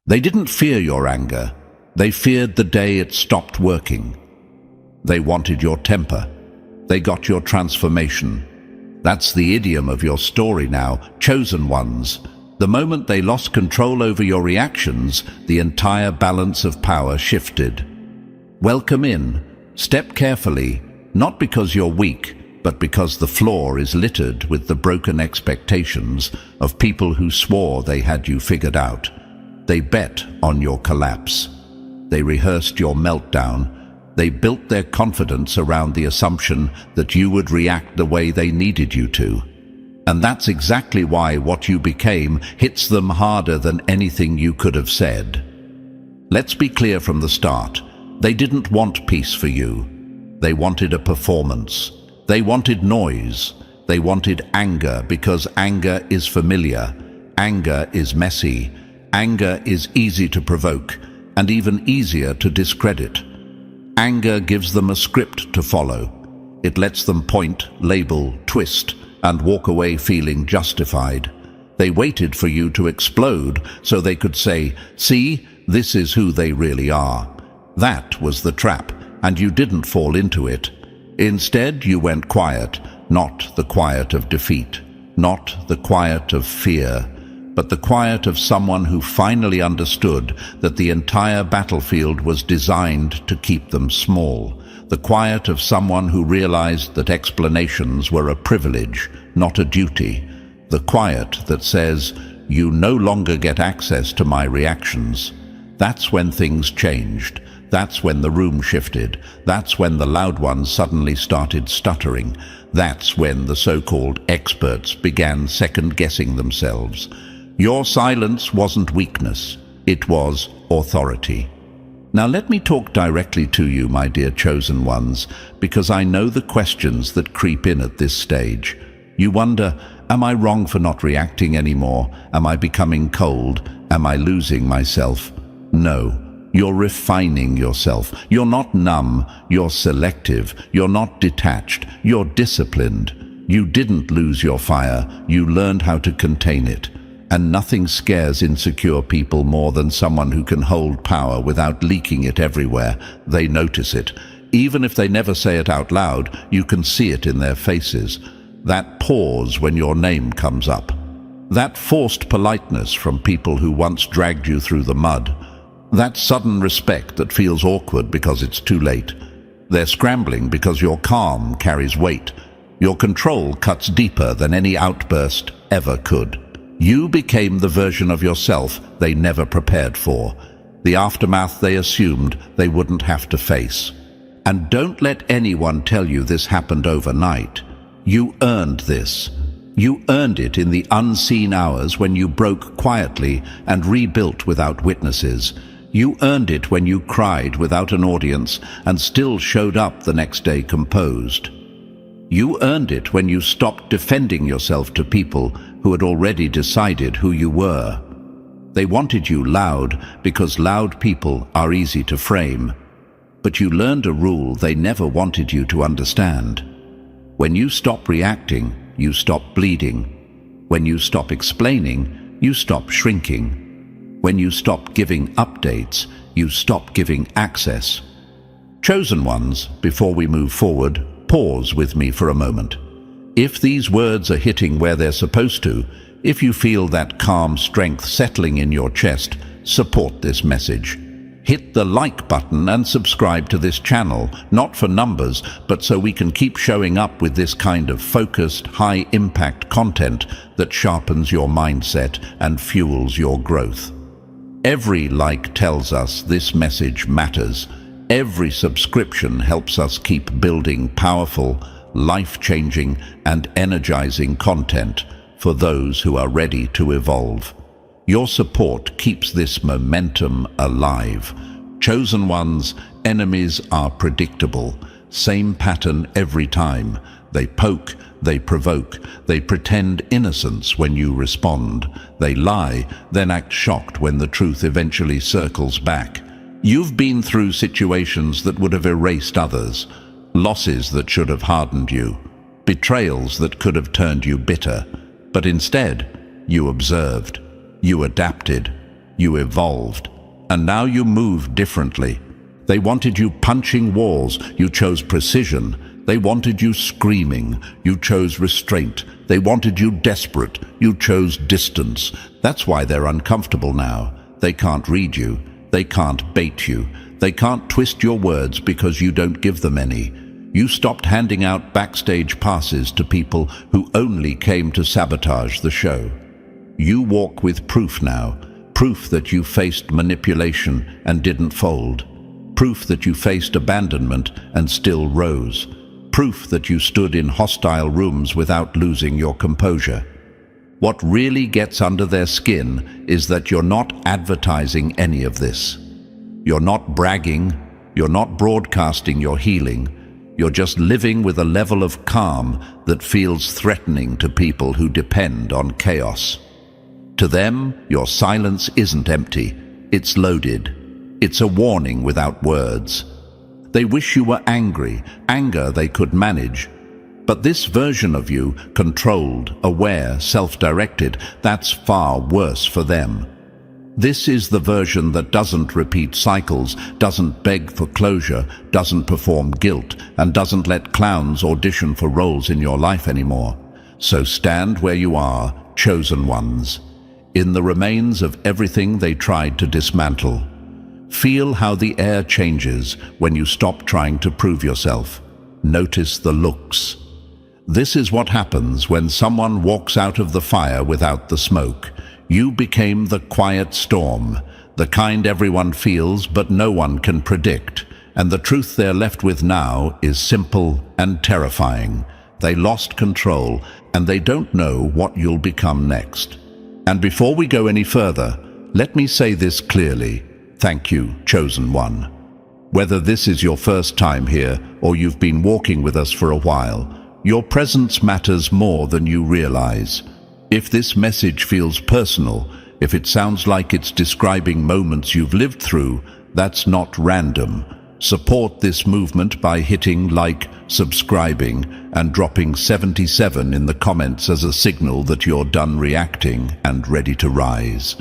They didn't fear your anger. They feared the day it stopped working. They wanted your temper. They got your transformation. That's the idiom of your story now, chosen ones. The moment they lost control over your reactions, the entire balance of power shifted. Welcome in. Step carefully, not because you're weak, but because the floor is littered with the broken expectations of people who swore they had you figured out. They bet on your collapse. They rehearsed your meltdown. They built their confidence around the assumption that you would react the way they needed you to. And that's exactly why what you became hits them harder than anything you could have said. Let's be clear from the start. They didn't want peace for you. They wanted a performance. They wanted noise. They wanted anger because anger is familiar. Anger is messy. Anger is easy to provoke and even easier to discredit. Anger gives them a script to follow. It lets them point, label, twist, and walk away feeling justified. They waited for you to explode so they could say, "See, this is who they really are." That was the trap, and you didn't fall into it. Instead, you went quiet, not the quiet of defeat, not the quiet of fear, but the quiet of someone who finally understood that the entire battlefield was designed to keep them small. The quiet of someone who realized that explanations were a privilege, not a duty. The quiet that says, "You no longer get access to my reactions." That's when things changed. That's when the room shifted. That's when the loud ones suddenly started stuttering. That's when the so-called experts began second-guessing themselves. Your silence wasn't weakness. It was authority. Now let me talk directly to you, my dear chosen ones, because I know the questions that creep in at this stage. You wonder, am I wrong for not reacting anymore? Am I becoming cold? Am I losing myself? No. You're refining yourself. You're not numb. You're selective. You're not detached. You're disciplined. You didn't lose your fire. You learned how to contain it. And nothing scares insecure people more than someone who can hold power without leaking it everywhere. They notice it. Even if they never say it out loud, you can see it in their faces. That pause when your name comes up. That forced politeness from people who once dragged you through the mud. That sudden respect that feels awkward because it's too late. They're scrambling because your calm carries weight. Your control cuts deeper than any outburst ever could. You became the version of yourself they never prepared for, the aftermath they assumed they wouldn't have to face. And don't let anyone tell you this happened overnight. You earned this. You earned it in the unseen hours when you broke quietly and rebuilt without witnesses. You earned it when you cried without an audience and still showed up the next day composed. You earned it when you stopped defending yourself to people who had already decided who you were. They wanted you loud because loud people are easy to frame. But you learned a rule they never wanted you to understand. When you stop reacting, you stop bleeding. When you stop explaining, you stop shrinking. When you stop giving updates, you stop giving access. Chosen ones, before we move forward, pause with me for a moment. If these words are hitting where they're supposed to, if you feel that calm strength settling in your chest, support this message. Hit the like button and subscribe to this channel, not for numbers, but so we can keep showing up with this kind of focused, high-impact content that sharpens your mindset and fuels your growth. Every like tells us this message matters. Every subscription helps us keep building powerful, life-changing and energizing content for those who are ready to evolve. Your support keeps this momentum alive. Chosen ones, enemies are predictable. Same pattern every time. They poke, they provoke, they pretend innocence when you respond. They lie, then act shocked when the truth eventually circles back. You've been through situations that would have erased others. Losses that should have hardened you, betrayals that could have turned you bitter. But instead, you observed, you adapted, You evolved. And now you move differently. They wanted you punching walls. You chose precision. They wanted you screaming. You chose restraint. They wanted you desperate. You chose distance. That's why they're uncomfortable now. They can't read you. They can't bait you. They can't twist your words because you don't give them any. You stopped handing out backstage passes to people who only came to sabotage the show. You walk with proof now. Proof that you faced manipulation and didn't fold. Proof that you faced abandonment and still rose. Proof that you stood in hostile rooms without losing your composure. What really gets under their skin is that you're not advertising any of this. You're not bragging. You're not broadcasting your healing. You're just living with a level of calm that feels threatening to people who depend on chaos. To them, your silence isn't empty. It's loaded. It's a warning without words. They wish you were angry, anger they could manage. But this version of you, controlled, aware, self-directed, that's far worse for them. This is the version that doesn't repeat cycles, doesn't beg for closure, doesn't perform guilt, and doesn't let clowns audition for roles in your life anymore. So stand where you are, chosen ones, in the remains of everything they tried to dismantle. Feel how the air changes when you stop trying to prove yourself. Notice the looks. This is what happens when someone walks out of the fire without the smoke. You became the quiet storm, the kind everyone feels but no one can predict. And the truth they're left with now is simple and terrifying. They lost control, and they don't know what you'll become next. And before we go any further, let me say this clearly. Thank you, chosen one. Whether this is your first time here or you've been walking with us for a while, your presence matters more than you realize. If this message feels personal, if it sounds like it's describing moments you've lived through, that's not random. Support this movement by hitting like, subscribing, and dropping 77 in the comments as a signal that you're done reacting and ready to rise.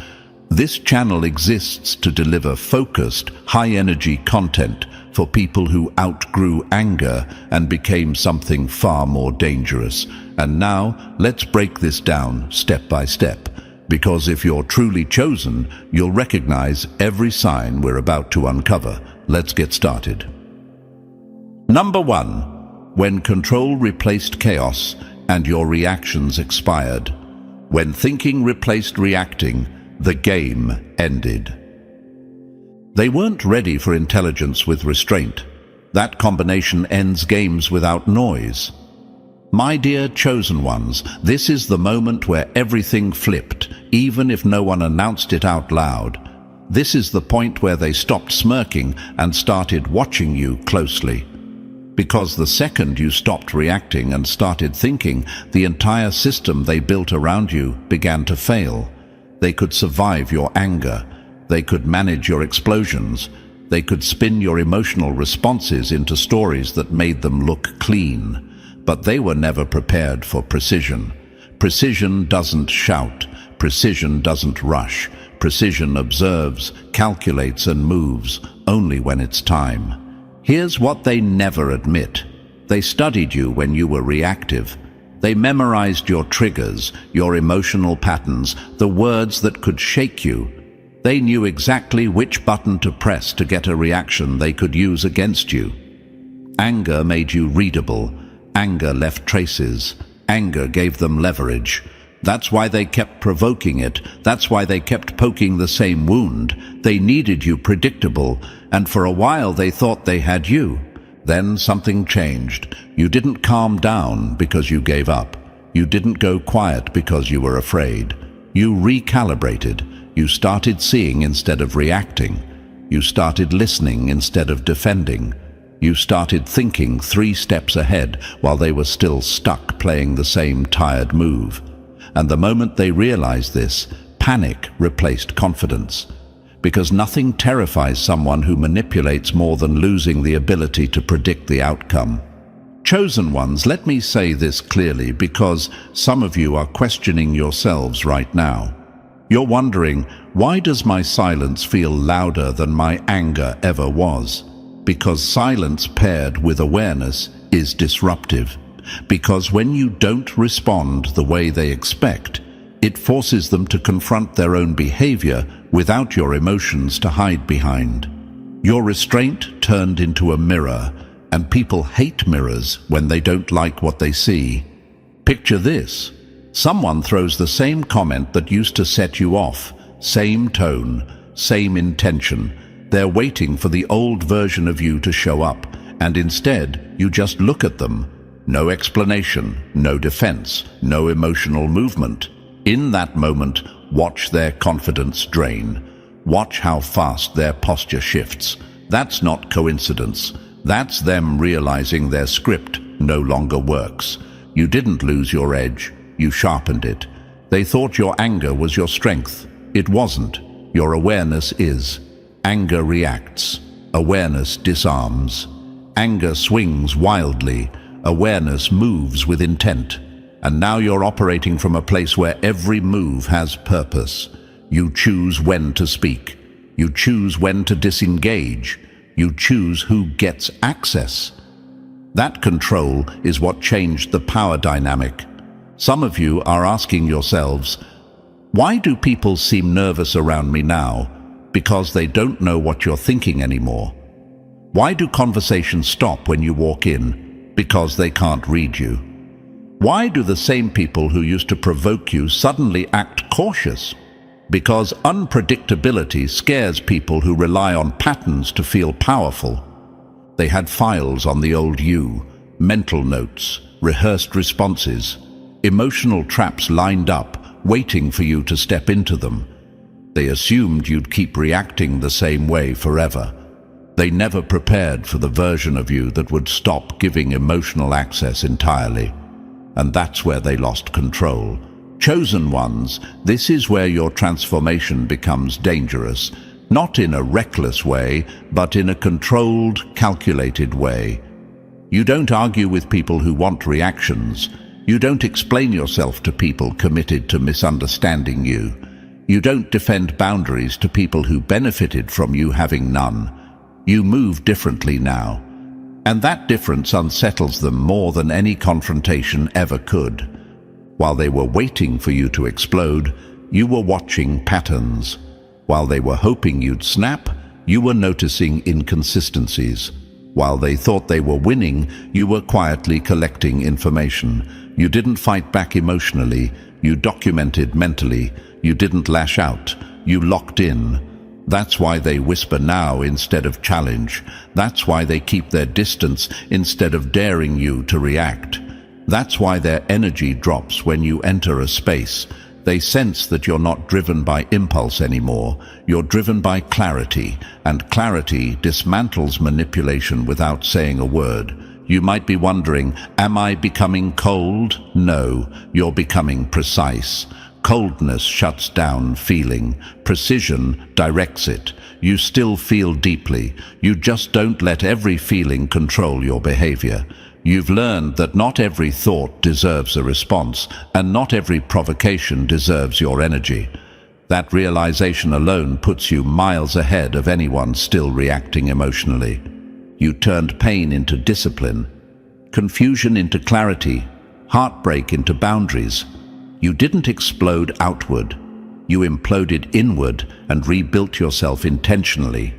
This channel exists to deliver focused, high-energy content for people who outgrew anger and became something far more dangerous. And now, let's break this down step by step, because if you're truly chosen, you'll recognize every sign we're about to uncover. Let's get started. Number 1. When control replaced chaos and your reactions expired. When thinking replaced reacting, the game ended. They weren't ready for intelligence with restraint. That combination ends games without noise. My dear chosen ones, this is the moment where everything flipped, even if no one announced it out loud. This is the point where they stopped smirking and started watching you closely. Because the second you stopped reacting and started thinking, the entire system they built around you began to fail. They could survive your anger. They could manage your explosions. They could spin your emotional responses into stories that made them look clean. But they were never prepared for precision. Precision doesn't shout. Precision doesn't rush. Precision observes, calculates, and moves only when it's time. Here's what they never admit. They studied you when you were reactive. They memorized your triggers, your emotional patterns, the words that could shake you. They knew exactly which button to press to get a reaction they could use against you. Anger made you readable. Anger left traces. Anger gave them leverage. That's why they kept provoking it. That's why they kept poking the same wound. They needed you predictable, and for a while they thought they had you. Then something changed. You didn't calm down because you gave up. You didn't go quiet because you were afraid. You recalibrated. You started seeing instead of reacting. You started listening instead of defending. You started thinking 3 steps ahead while they were still stuck playing the same tired move. And the moment they realized this, panic replaced confidence. Because nothing terrifies someone who manipulates more than losing the ability to predict the outcome. Chosen ones, let me say this clearly because some of you are questioning yourselves right now. You're wondering, why does my silence feel louder than my anger ever was? Because silence paired with awareness is disruptive. Because when you don't respond the way they expect, it forces them to confront their own behavior without your emotions to hide behind. Your restraint turned into a mirror, and people hate mirrors when they don't like what they see. Picture this. Someone throws the same comment that used to set you off, same tone, same intention. They're waiting for the old version of you to show up, and instead you just look at them. No explanation, no defense, no emotional movement. In that moment, watch their confidence drain. Watch how fast their posture shifts. That's not coincidence. That's them realizing their script no longer works. You didn't lose your edge. You sharpened it. They thought your anger was your strength. It wasn't. Your awareness is. Anger reacts. Awareness disarms. Anger swings wildly. Awareness moves with intent. And now you're operating from a place where every move has purpose. You choose when to speak. You choose when to disengage. You choose who gets access. That control is what changed the power dynamic. Some of you are asking yourselves, why do people seem nervous around me now? Because they don't know what you're thinking anymore. Why do conversations stop when you walk in? Because they can't read you. Why do the same people who used to provoke you suddenly act cautious? Because unpredictability scares people who rely on patterns to feel powerful. They had files on the old you, mental notes, rehearsed responses, emotional traps lined up, waiting for you to step into them. They assumed you'd keep reacting the same way forever. They never prepared for the version of you that would stop giving emotional access entirely. And that's where they lost control. Chosen ones, this is where your transformation becomes dangerous, not in a reckless way, but in a controlled, calculated way. You don't argue with people who want reactions. You don't explain yourself to people committed to misunderstanding you. You don't defend boundaries to people who benefited from you having none. You move differently now. And that difference unsettles them more than any confrontation ever could. While they were waiting for you to explode, you were watching patterns. While they were hoping you'd snap, you were noticing inconsistencies. While they thought they were winning, you were quietly collecting information. You didn't fight back emotionally. You documented mentally. You didn't lash out. You locked in. That's why they whisper now instead of challenge. That's why they keep their distance instead of daring you to react. That's why their energy drops when you enter a space. They sense that you're not driven by impulse anymore. You're driven by clarity, and clarity dismantles manipulation without saying a word. You might be wondering, am I becoming cold? No, you're becoming precise. Coldness shuts down feeling. Precision directs it. You still feel deeply. You just don't let every feeling control your behavior. You've learned that not every thought deserves a response, and not every provocation deserves your energy. That realization alone puts you miles ahead of anyone still reacting emotionally. You turned pain into discipline, confusion into clarity, heartbreak into boundaries. You didn't explode outward. You imploded inward and rebuilt yourself intentionally.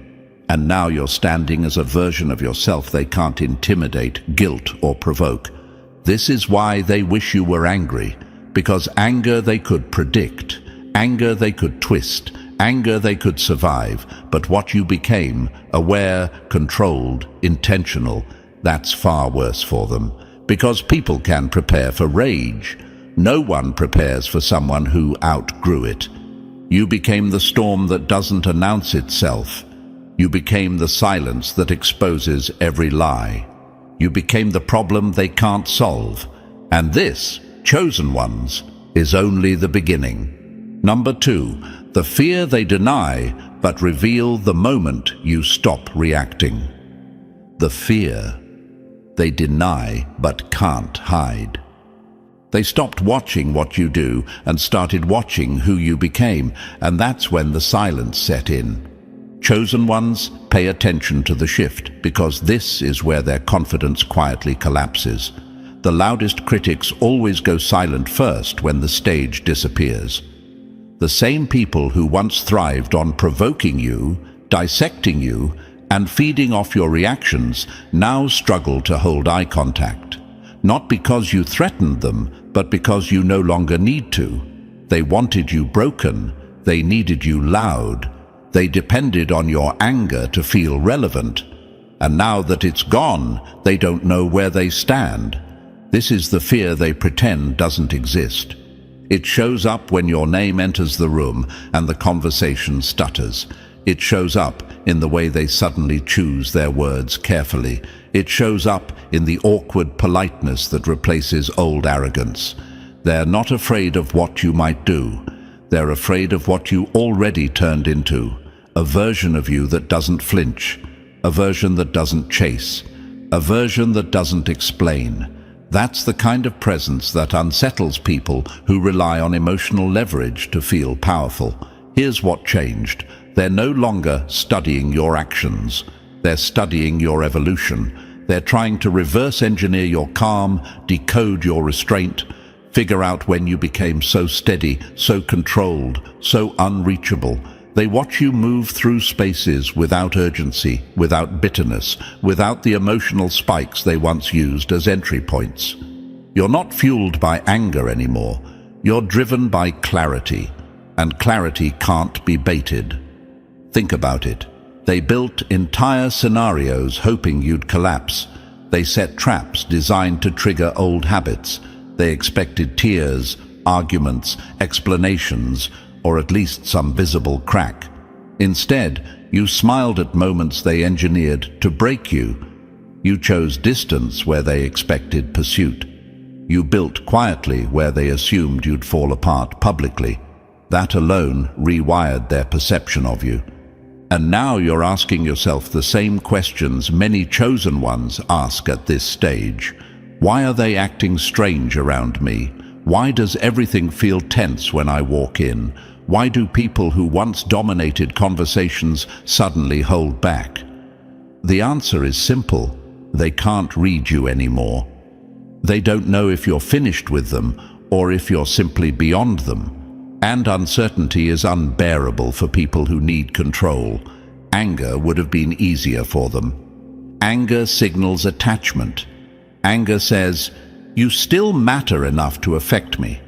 And now you're standing as a version of yourself they can't intimidate, guilt, or provoke. This is why they wish you were angry, because anger they could predict, anger they could twist, anger they could survive, but what you became, aware, controlled, intentional, that's far worse for them. Because people can prepare for rage. No one prepares for someone who outgrew it. You became the storm that doesn't announce itself. You became the silence that exposes every lie. You became the problem they can't solve. And this, chosen ones, is only the beginning. Number 2, the fear they deny but reveal the moment you stop reacting. The fear they deny but can't hide. They stopped watching what you do and started watching who you became, and that's when the silence set in. Chosen ones pay attention to the shift, because this is where their confidence quietly collapses. The loudest critics always go silent first when the stage disappears. The same people who once thrived on provoking you, dissecting you, and feeding off your reactions now struggle to hold eye contact. Not because you threatened them, but because you no longer need to. They wanted you broken. They needed you loud. They depended on your anger to feel relevant. And now that it's gone, they don't know where they stand. This is the fear they pretend doesn't exist. It shows up when your name enters the room and the conversation stutters. It shows up in the way they suddenly choose their words carefully. It shows up in the awkward politeness that replaces old arrogance. They're not afraid of what you might do. They're afraid of what you already turned into. A version of you that doesn't flinch. A version that doesn't chase. A version that doesn't explain. That's the kind of presence that unsettles people who rely on emotional leverage to feel powerful. Here's what changed. They're no longer studying your actions. They're studying your evolution. They're trying to reverse engineer your calm, decode your restraint, figure out when you became so steady, so controlled, so unreachable. They watch you move through spaces without urgency, without bitterness, without the emotional spikes they once used as entry points. You're not fueled by anger anymore. You're driven by clarity, and clarity can't be baited. Think about it. They built entire scenarios hoping you'd collapse. They set traps designed to trigger old habits. They expected tears, arguments, explanations, or at least some visible crack. Instead, you smiled at moments they engineered to break you. You chose distance where they expected pursuit. You built quietly where they assumed you'd fall apart publicly. That alone rewired their perception of you. And now you're asking yourself the same questions many chosen ones ask at this stage. Why are they acting strange around me? Why does everything feel tense when I walk in? Why do people who once dominated conversations suddenly hold back? The answer is simple. They can't read you anymore. They don't know if you're finished with them or if you're simply beyond them. And uncertainty is unbearable for people who need control. Anger would have been easier for them. Anger signals attachment. Anger says, "You still matter enough to affect me."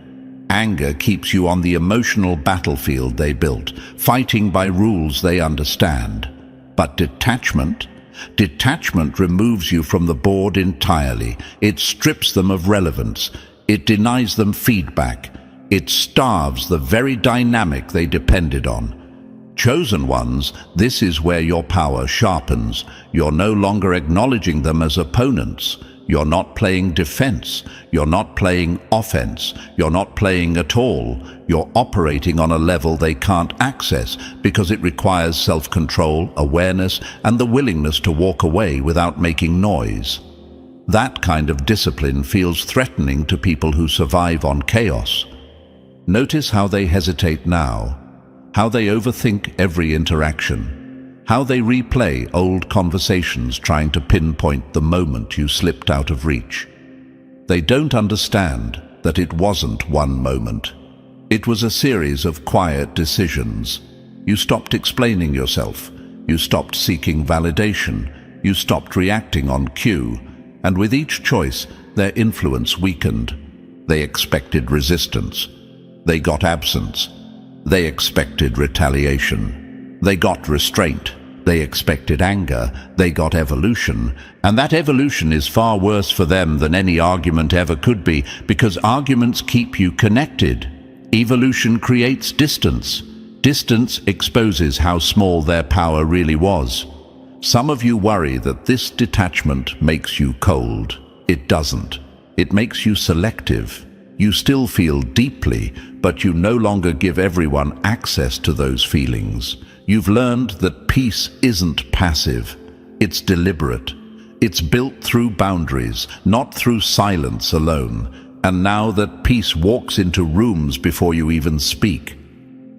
Anger keeps you on the emotional battlefield they built, fighting by rules they understand. But detachment removes you from the board entirely. It strips them of relevance. It denies them feedback. It starves the very dynamic they depended on. Chosen ones, this is where your power sharpens. You're no longer acknowledging them as opponents. You're not playing defense. You're not playing offense. You're not playing at all. You're operating on a level they can't access because it requires self-control, awareness, and the willingness to walk away without making noise. That kind of discipline feels threatening to people who survive on chaos. Notice how they hesitate now, how they overthink every interaction, how they replay old conversations trying to pinpoint the moment you slipped out of reach. They don't understand that it wasn't one moment. It was a series of quiet decisions. You stopped explaining yourself. You stopped seeking validation. You stopped reacting on cue. And with each choice, their influence weakened. They expected resistance. They got absence. They expected retaliation. They got restraint. They expected anger. They got evolution. And that evolution is far worse for them than any argument ever could be, because arguments keep you connected. Evolution creates distance. Distance exposes how small their power really was. Some of you worry that this detachment makes you cold. It doesn't. It makes you selective. You still feel deeply, but you no longer give everyone access to those feelings. You've learned that peace isn't passive. It's deliberate. It's built through boundaries, not through silence alone. and now that peace walks into rooms before you even speak.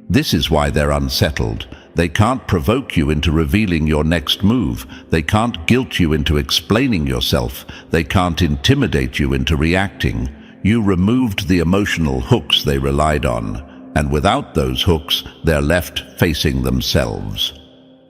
This is why they're unsettled. They can't provoke you into revealing your next move. They can't guilt you into explaining yourself. They can't intimidate you into reacting. You removed the emotional hooks they relied on, and without those hooks, they're left facing themselves.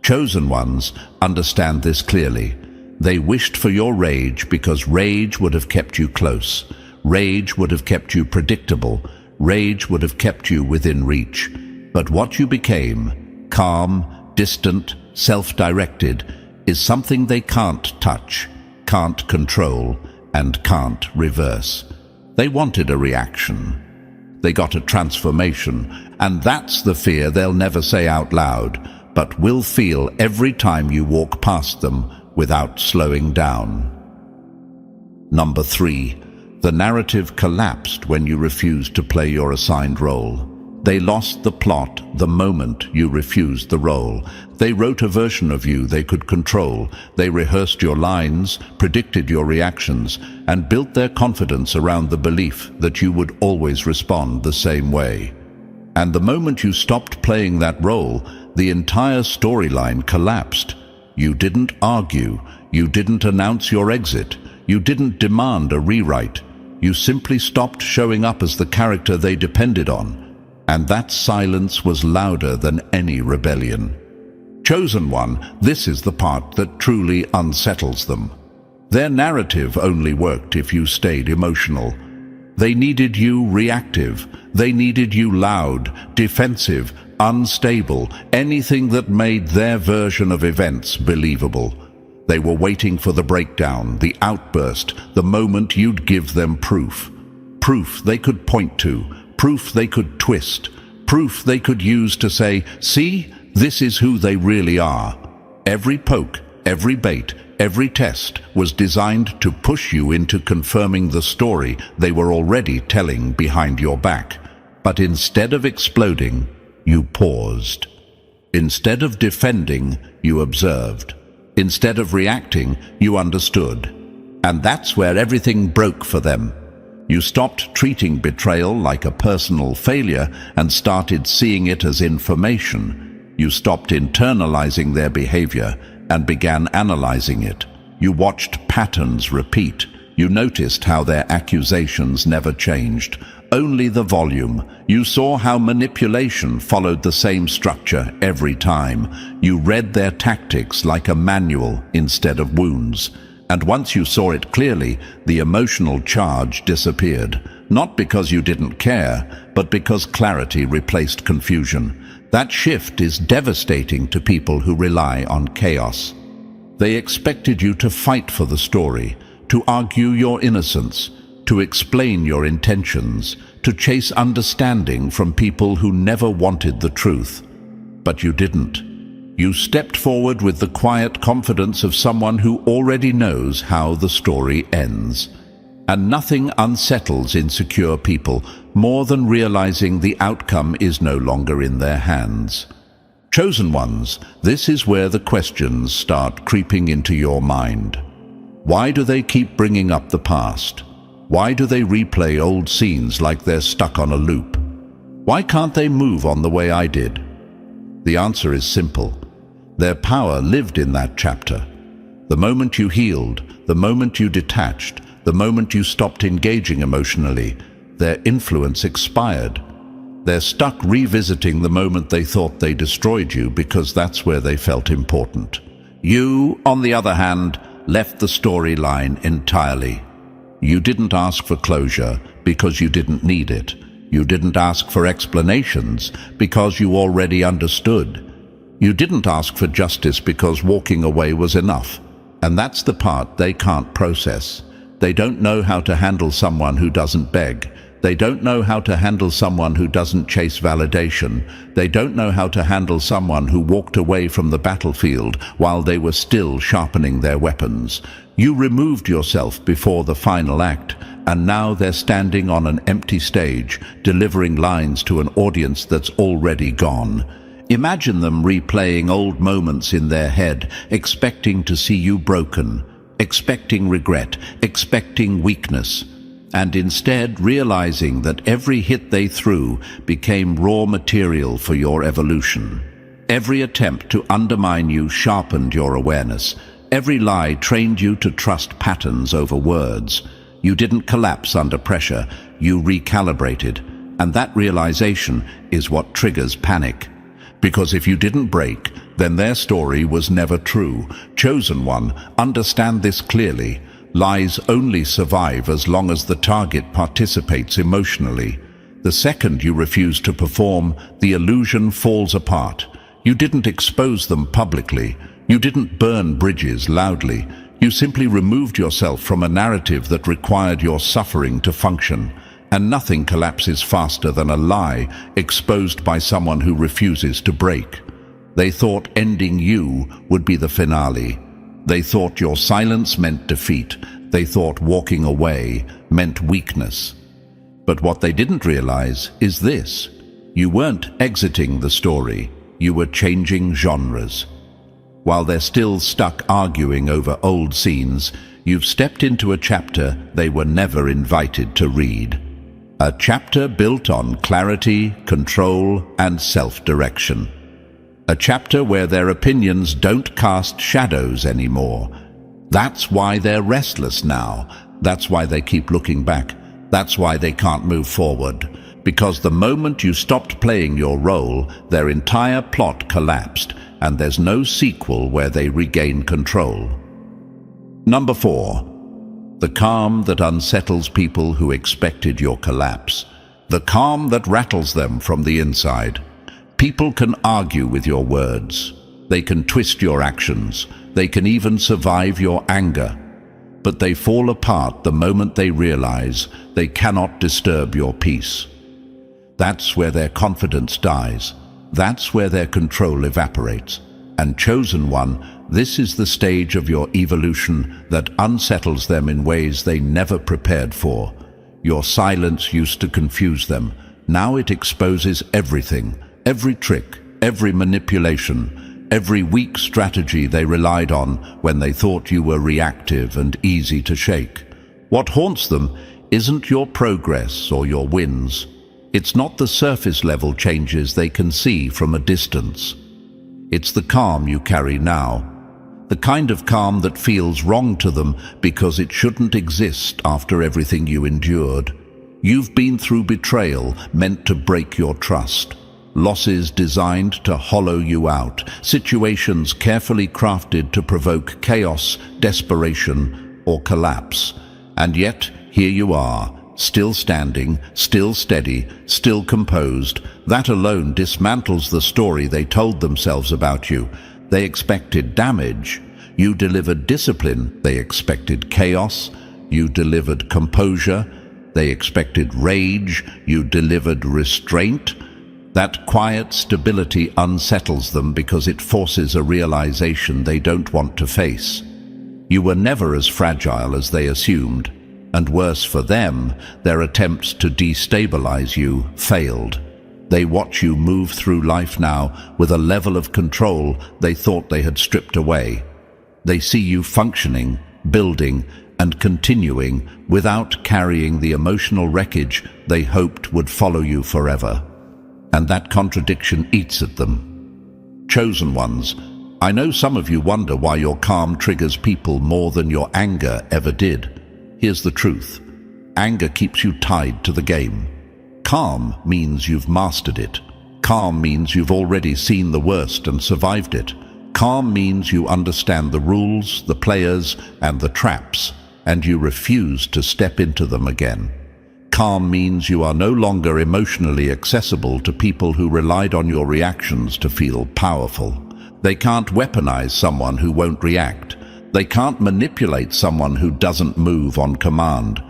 Chosen ones understand this clearly. They wished for your rage because rage would have kept you close. Rage would have kept you predictable. Rage would have kept you within reach. But what you became, calm, distant, self-directed, is something they can't touch, can't control, and can't reverse. They wanted a reaction. They got a transformation, and that's the fear they'll never say out loud, but will feel every time you walk past them without slowing down. Number 3. The narrative collapsed when you refused to play your assigned role. They lost the plot the moment you refused the role. They wrote a version of you they could control. They rehearsed your lines, predicted your reactions, and built their confidence around the belief that you would always respond the same way. And the moment you stopped playing that role, the entire storyline collapsed. You didn't argue. You didn't announce your exit. You didn't demand a rewrite. You simply stopped showing up as the character they depended on. And that silence was louder than any rebellion. Chosen one, this is the part that truly unsettles them. Their narrative only worked if you stayed emotional. They needed you reactive. They needed you loud, defensive, unstable, anything that made their version of events believable. They were waiting for the breakdown, the outburst, the moment you'd give them proof. Proof they could point to. Proof they could twist, proof they could use to say, see, this is who they really are. Every poke, every bait, every test was designed to push you into confirming the story they were already telling behind your back. But instead of exploding, you paused. Instead of defending, you observed. Instead of reacting, you understood. And that's where everything broke for them. You stopped treating betrayal like a personal failure and started seeing it as information. You stopped internalizing their behavior and began analyzing it. You watched patterns repeat. You noticed how their accusations never changed, only the volume. You saw how manipulation followed the same structure every time. You read their tactics like a manual instead of wounds. And once you saw it clearly, the emotional charge disappeared. Not because you didn't care, but because clarity replaced confusion. That shift is devastating to people who rely on chaos. They expected you to fight for the story, to argue your innocence, to explain your intentions, to chase understanding from people who never wanted the truth. But you didn't. You stepped forward with the quiet confidence of someone who already knows how the story ends. And nothing unsettles insecure people more than realizing the outcome is no longer in their hands. Chosen ones, this is where the questions start creeping into your mind. Why do they keep bringing up the past? Why do they replay old scenes like they're stuck on a loop? Why can't they move on the way I did? The answer is simple. Their power lived in that chapter. The moment you healed, the moment you detached, the moment you stopped engaging emotionally, their influence expired. They're stuck revisiting the moment they thought they destroyed you because that's where they felt important. You, on the other hand, left the storyline entirely. You didn't ask for closure because you didn't need it. You didn't ask for explanations because you already understood. You didn't ask for justice because walking away was enough. And that's the part they can't process. They don't know how to handle someone who doesn't beg. They don't know how to handle someone who doesn't chase validation. They don't know how to handle someone who walked away from the battlefield while they were still sharpening their weapons. You removed yourself before the final act, and now they're standing on an empty stage, delivering lines to an audience that's already gone. Imagine them replaying old moments in their head, expecting to see you broken, expecting regret, expecting weakness. and instead realizing that every hit they threw became raw material for your evolution. Every attempt to undermine you sharpened your awareness. Every lie trained you to trust patterns over words. You didn't collapse under pressure, you recalibrated. And that realization is what triggers panic. Because if you didn't break, then their story was never true. Chosen one, understand this clearly. Lies only survive as long as the target participates emotionally. The second you refuse to perform, the illusion falls apart. You didn't expose them publicly. You didn't burn bridges loudly. You simply removed yourself from a narrative that required your suffering to function. And nothing collapses faster than a lie exposed by someone who refuses to break. They thought ending you would be the finale. They thought your silence meant defeat. They thought walking away meant weakness. But what they didn't realize is this. You weren't exiting the story. You were changing genres. While they're still stuck arguing over old scenes, you've stepped into a chapter they were never invited to read. A chapter built on clarity, control, and self-direction. A chapter where their opinions don't cast shadows anymore. That's why they're restless now. That's why they keep looking back. That's why they can't move forward. Because the moment you stopped playing your role, their entire plot collapsed, and there's no sequel where they regain control. Number 4. The calm that unsettles people who expected your collapse. The calm that rattles them from the inside. People can argue with your words. They can twist your actions. They can even survive your anger. But they fall apart the moment they realize they cannot disturb your peace. That's where their confidence dies. That's where their control evaporates. And chosen one, this is the stage of your evolution that unsettles them in ways they never prepared for. Your silence used to confuse them. Now it exposes everything, every trick, every manipulation, every weak strategy they relied on when they thought you were reactive and easy to shake. What haunts them isn't your progress or your wins. It's not the surface level changes they can see from a distance. It's the calm you carry now. The kind of calm that feels wrong to them because it shouldn't exist after everything you endured. You've been through betrayal meant to break your trust. Losses designed to hollow you out. Situations carefully crafted to provoke chaos, desperation, or collapse. And yet, here you are. Still standing, still steady, still composed. That alone dismantles the story they told themselves about you. They expected damage. You delivered discipline. They expected chaos. You delivered composure. They expected rage. You delivered restraint. That quiet stability unsettles them because it forces a realization they don't want to face. You were never as fragile as they assumed. And worse for them, their attempts to destabilize you failed. They watch you move through life now with a level of control they thought they had stripped away. They see you functioning, building, and continuing without carrying the emotional wreckage they hoped would follow you forever. And that contradiction eats at them. Chosen ones, I know some of you wonder why your calm triggers people more than your anger ever did. Here's the truth. Anger keeps you tied to the game. Calm means you've mastered it. Calm means you've already seen the worst and survived it. Calm means you understand the rules, the players, and the traps, and you refuse to step into them again. Calm means you are no longer emotionally accessible to people who relied on your reactions to feel powerful. They can't weaponize someone who won't react. They can't manipulate someone who doesn't move on command.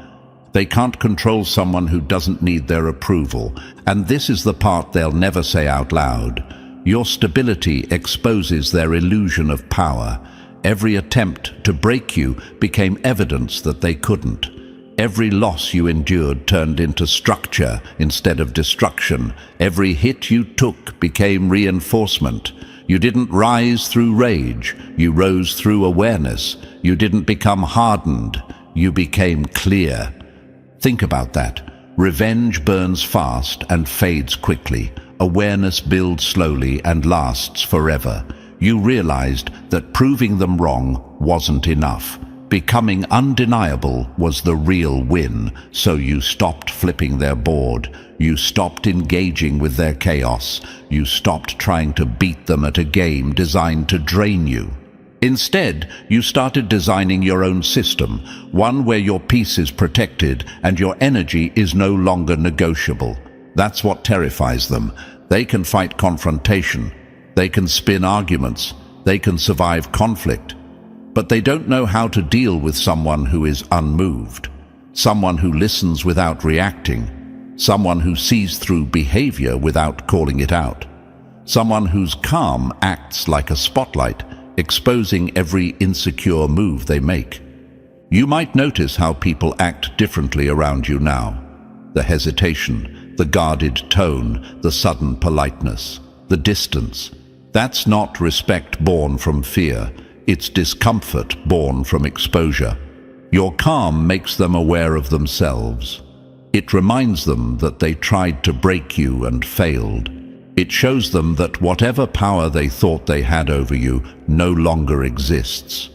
They can't control someone who doesn't need their approval. And this is the part they'll never say out loud. Your stability exposes their illusion of power. Every attempt to break you became evidence that they couldn't. Every loss you endured turned into structure instead of destruction. Every hit you took became reinforcement. You didn't rise through rage, you rose through awareness. You didn't become hardened, you became clear. Think about that. Revenge burns fast and fades quickly. Awareness builds slowly and lasts forever. You realized that proving them wrong wasn't enough. Becoming undeniable was the real win, so you stopped flipping their board. You stopped engaging with their chaos. You stopped trying to beat them at a game designed to drain you. Instead, you started designing your own system, one where your peace is protected and your energy is no longer negotiable. That's what terrifies them. They can fight confrontation. They can spin arguments. They can survive conflict. But they don't know how to deal with someone who is unmoved, someone who listens without reacting, someone who sees through behavior without calling it out, someone whose calm acts like a spotlight, exposing every insecure move they make. You might notice how people act differently around you now. The hesitation, the guarded tone, the sudden politeness, the distance. That's not respect born from fear. It's discomfort born from exposure. Your calm makes them aware of themselves. It reminds them that they tried to break you and failed. It shows them that whatever power they thought they had over you no longer exists.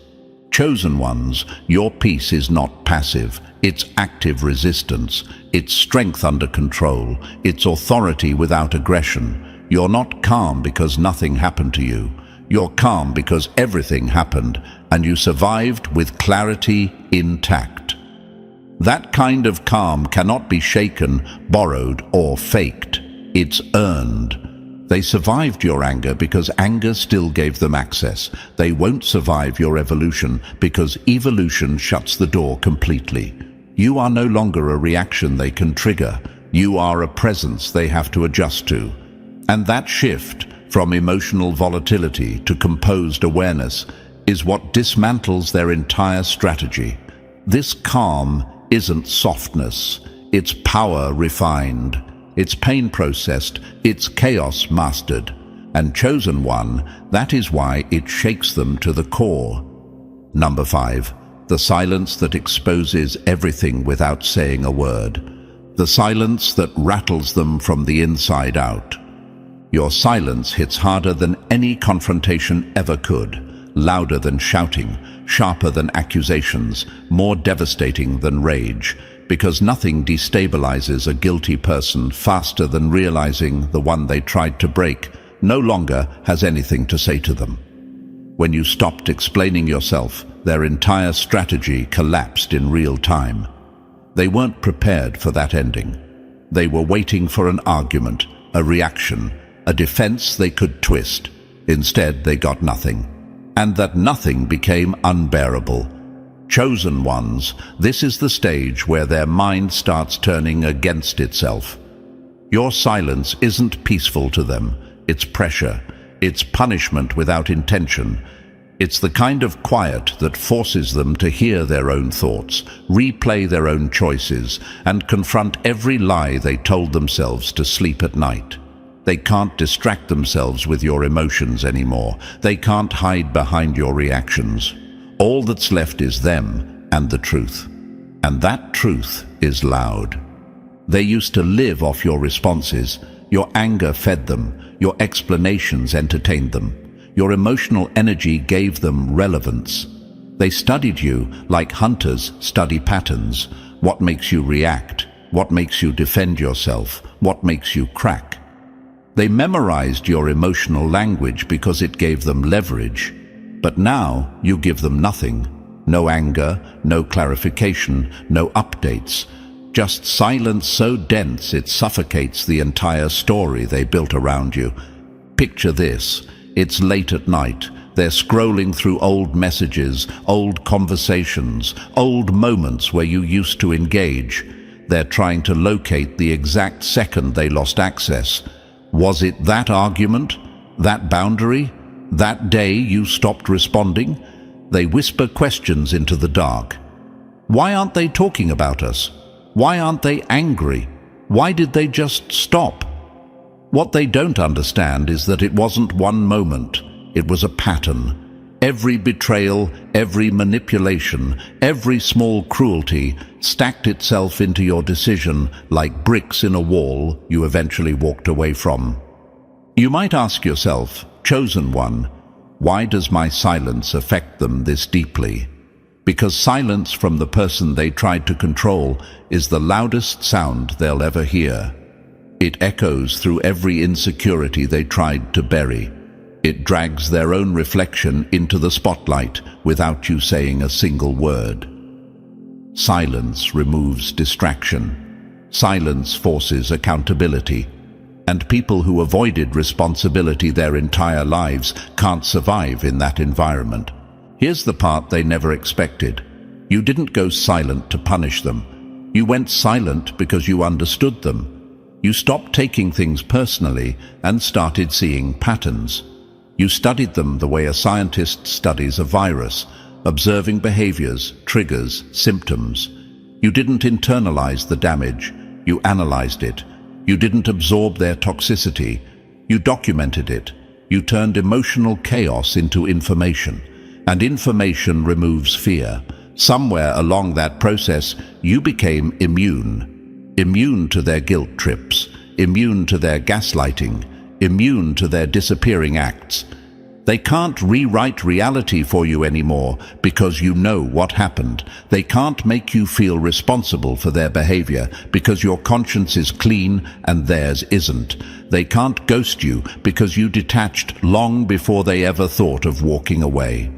Chosen ones, your peace is not passive. It's active resistance. It's strength under control. It's authority without aggression. You're not calm because nothing happened to you. You're calm because everything happened, and you survived with clarity intact. That kind of calm cannot be shaken, borrowed, or faked. It's earned. They survived your anger because anger still gave them access. They won't survive your evolution because evolution shuts the door completely. You are no longer a reaction they can trigger. You are a presence they have to adjust to. And that shift, from emotional volatility to composed awareness, is what dismantles their entire strategy. This calm isn't softness, it's power refined, it's pain processed, it's chaos mastered. And chosen one, that is why it shakes them to the core. Number 5, the silence that exposes everything without saying a word. The silence that rattles them from the inside out. Your silence hits harder than any confrontation ever could, louder than shouting, sharper than accusations, more devastating than rage, because nothing destabilizes a guilty person faster than realizing the one they tried to break no longer has anything to say to them. When you stopped explaining yourself, their entire strategy collapsed in real time. They weren't prepared for that ending. They were waiting for an argument, a reaction, a defense they could twist. Instead, they got nothing. And that nothing became unbearable. Chosen ones, this is the stage where their mind starts turning against itself. Your silence isn't peaceful to them. It's pressure. It's punishment without intention. It's the kind of quiet that forces them to hear their own thoughts, replay their own choices, and confront every lie they told themselves to sleep at night. They can't distract themselves with your emotions anymore. They can't hide behind your reactions. All that's left is them and the truth. And that truth is loud. They used to live off your responses. Your anger fed them. Your explanations entertained them. Your emotional energy gave them relevance. They studied you like hunters study patterns. What makes you react? What makes you defend yourself? What makes you crack? They memorized your emotional language because it gave them leverage. But now you give them nothing. No anger, no clarification, no updates. Just silence so dense it suffocates the entire story they built around you. Picture this. It's late at night. They're scrolling through old messages, old conversations, old moments where you used to engage. They're trying to locate the exact second they lost access. Was it that argument? That boundary? That day you stopped responding? They whisper questions into the dark. Why aren't they talking about us? Why aren't they angry? Why did they just stop? What they don't understand is that it wasn't one moment. It was a pattern. Every betrayal, every manipulation, every small cruelty stacked itself into your decision like bricks in a wall you eventually walked away from. You might ask yourself, chosen one, why does my silence affect them this deeply? Because silence from the person they tried to control is the loudest sound they'll ever hear. It echoes through every insecurity they tried to bury. It drags their own reflection into the spotlight without you saying a single word. Silence removes distraction. Silence forces accountability. And people who avoided responsibility their entire lives can't survive in that environment. Here's the part they never expected. You didn't go silent to punish them. You went silent because you understood them. You stopped taking things personally and started seeing patterns. You studied them the way a scientist studies a virus, observing behaviors, triggers, symptoms. You didn't internalize the damage. You analyzed it. You didn't absorb their toxicity. You documented it. You turned emotional chaos into information. And information removes fear. Somewhere along that process, you became immune. Immune to their guilt trips, immune to their gaslighting, immune to their disappearing acts. They can't rewrite reality for you anymore because you know what happened. They can't make you feel responsible for their behavior because your conscience is clean and theirs isn't. They can't ghost you because you detached long before they ever thought of walking away.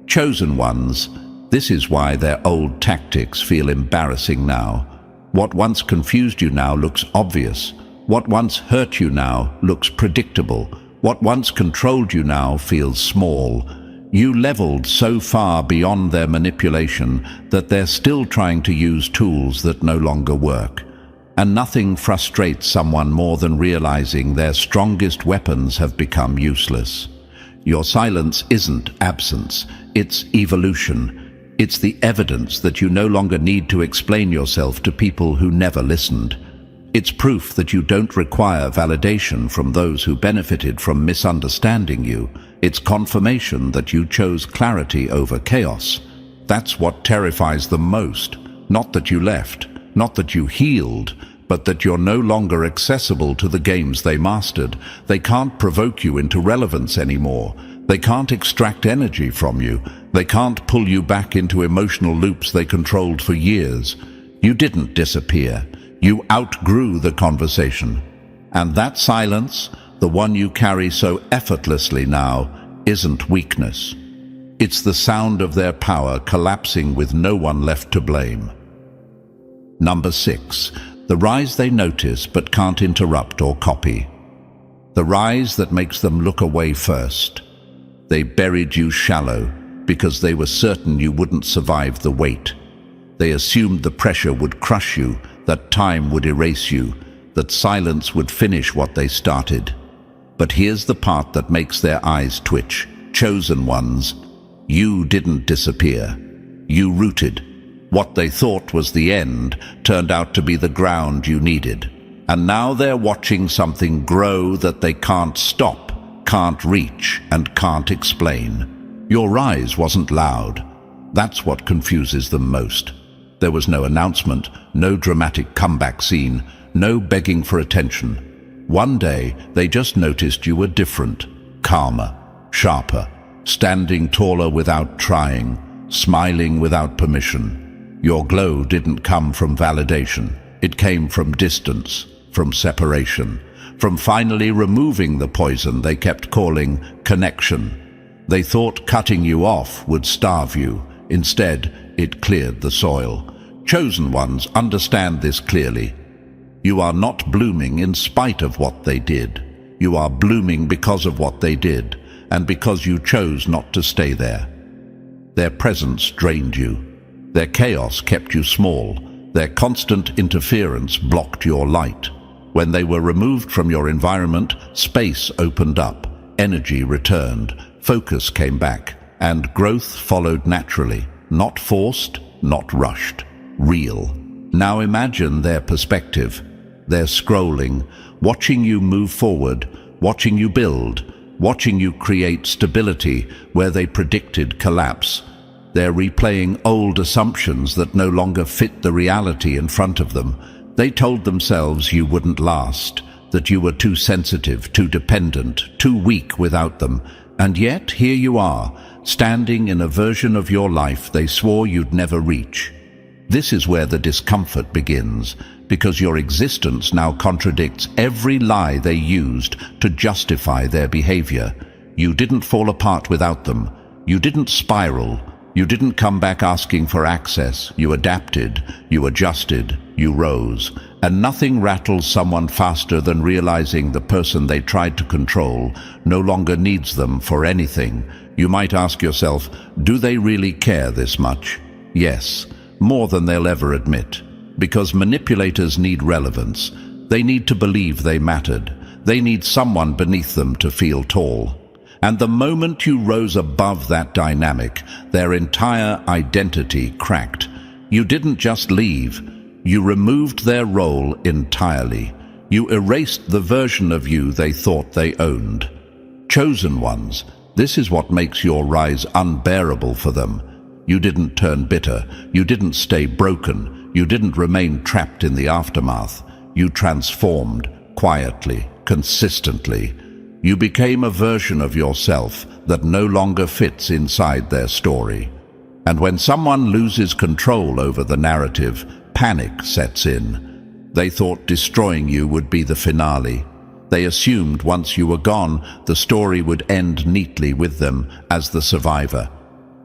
Chosen ones, this is why their old tactics feel embarrassing now. What once confused you now looks obvious. What once hurt you now looks predictable. What once controlled you now feels small. You leveled so far beyond their manipulation that they're still trying to use tools that no longer work. And nothing frustrates someone more than realizing their strongest weapons have become useless. Your silence isn't absence, it's evolution. It's the evidence that you no longer need to explain yourself to people who never listened. It's proof that you don't require validation from those who benefited from misunderstanding you. It's confirmation that you chose clarity over chaos. That's what terrifies them most. Not that you left, not that you healed, but that you're no longer accessible to the games they mastered. They can't provoke you into relevance anymore. They can't extract energy from you. They can't pull you back into emotional loops they controlled for years. You didn't disappear. You outgrew the conversation. And that silence, the one you carry so effortlessly now, isn't weakness. It's the sound of their power collapsing with no one left to blame. Number 6. The rise they notice but can't interrupt or copy. The rise that makes them look away first. They buried you shallow because they were certain you wouldn't survive the weight. They assumed the pressure would crush you, that time would erase you, that silence would finish what they started. But here's the part that makes their eyes twitch. Chosen ones, you didn't disappear. You rooted. What they thought was the end turned out to be the ground you needed. And now they're watching something grow that they can't stop, can't reach, and can't explain. Your rise wasn't loud. That's what confuses them most. There was no announcement, no dramatic comeback scene, no begging for attention. One day, they just noticed you were different, calmer, sharper, standing taller without trying, smiling without permission. Your glow didn't come from validation. It came from distance, from separation, from finally removing the poison they kept calling connection. They thought cutting you off would starve you. Instead, it cleared the soil. Chosen ones understand this clearly. You are not blooming in spite of what they did. You are blooming because of what they did, and because you chose not to stay there. Their presence drained you. Their chaos kept you small. Their constant interference blocked your light. When they were removed from your environment, space opened up, energy returned, focus came back, and growth followed naturally, not forced, not rushed, real. Now imagine their perspective. They're scrolling, watching you move forward, watching you build, watching you create stability where they predicted collapse. They're replaying old assumptions that no longer fit the reality in front of them. They told themselves you wouldn't last, that you were too sensitive, too dependent, too weak without them. And yet, here you are, standing in a version of your life they swore you'd never reach. This is where the discomfort begins, because your existence now contradicts every lie they used to justify their behavior. You didn't fall apart without them. You didn't spiral. You didn't come back asking for access. You adapted, you adjusted, you rose. And nothing rattles someone faster than realizing the person they tried to control no longer needs them for anything. You might ask yourself, do they really care this much? Yes, more than they'll ever admit. Because manipulators need relevance. They need to believe they mattered. They need someone beneath them to feel tall. And the moment you rose above that dynamic, their entire identity cracked. You didn't just leave. You removed their role entirely. You erased the version of you they thought they owned. Chosen ones, this is what makes your rise unbearable for them. You didn't turn bitter. You didn't stay broken. You didn't remain trapped in the aftermath. You transformed, quietly, consistently. You became a version of yourself that no longer fits inside their story. And when someone loses control over the narrative, panic sets in. They thought destroying you would be the finale. They assumed once you were gone, the story would end neatly with them as the survivor.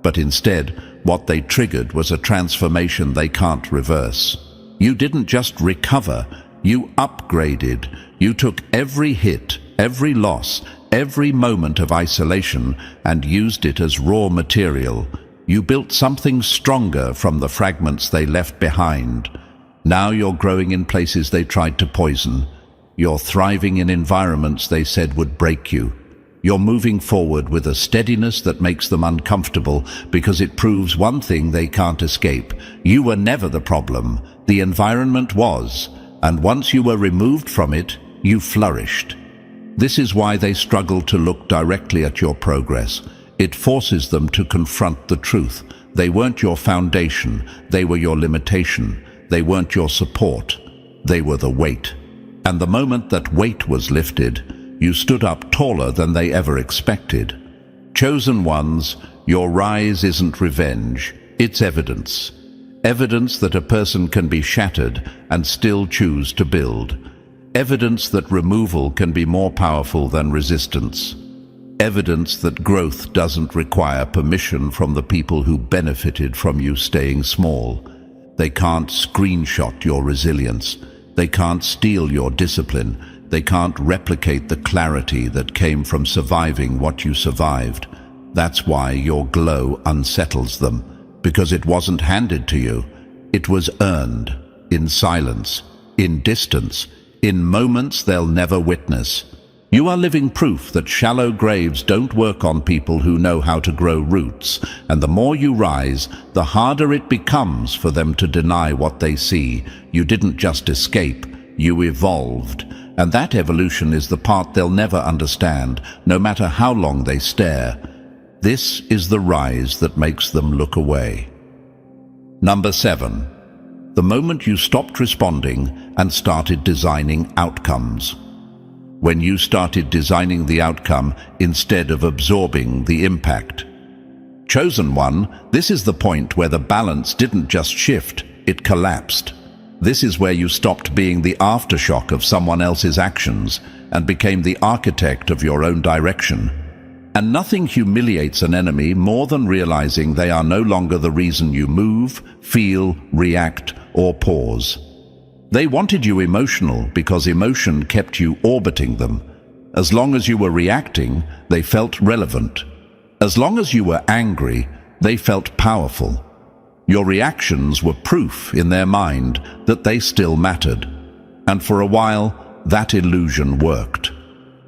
But instead, what they triggered was a transformation they can't reverse. You didn't just recover, you upgraded. You took every hit, every loss, every moment of isolation and used it as raw material. You built something stronger from the fragments they left behind. Now you're growing in places they tried to poison. You're thriving in environments they said would break you. You're moving forward with a steadiness that makes them uncomfortable because it proves one thing they can't escape. You were never the problem. The environment was. And once you were removed from it, you flourished. This is why they struggle to look directly at your progress. It forces them to confront the truth. They weren't your foundation. They were your limitation. They weren't your support. They were the weight. And the moment that weight was lifted, you stood up taller than they ever expected. Chosen ones, your rise isn't revenge. It's evidence. Evidence that a person can be shattered and still choose to build. Evidence that removal can be more powerful than resistance. Evidence that growth doesn't require permission from the people who benefited from you staying small. They can't screenshot your resilience. They can't steal your discipline. They can't replicate the clarity that came from surviving what you survived. That's why your glow unsettles them. Because it wasn't handed to you. It was earned, in silence, in distance, in moments they'll never witness. You are living proof that shallow graves don't work on people who know how to grow roots, and the more you rise, the harder it becomes for them to deny what they see. You didn't just escape, you evolved. And that evolution is the part they'll never understand, no matter how long they stare. This is the rise that makes them look away. Number 7. The moment you stopped responding and started designing outcomes. When you started designing the outcome instead of absorbing the impact. Chosen one, this is the point where the balance didn't just shift, it collapsed. This is where you stopped being the aftershock of someone else's actions and became the architect of your own direction. And nothing humiliates an enemy more than realizing they are no longer the reason you move, feel, react, or pause. They wanted you emotional because emotion kept you orbiting them. As long as you were reacting, they felt relevant. As long as you were angry, they felt powerful. Your reactions were proof in their mind that they still mattered. And for a while, that illusion worked.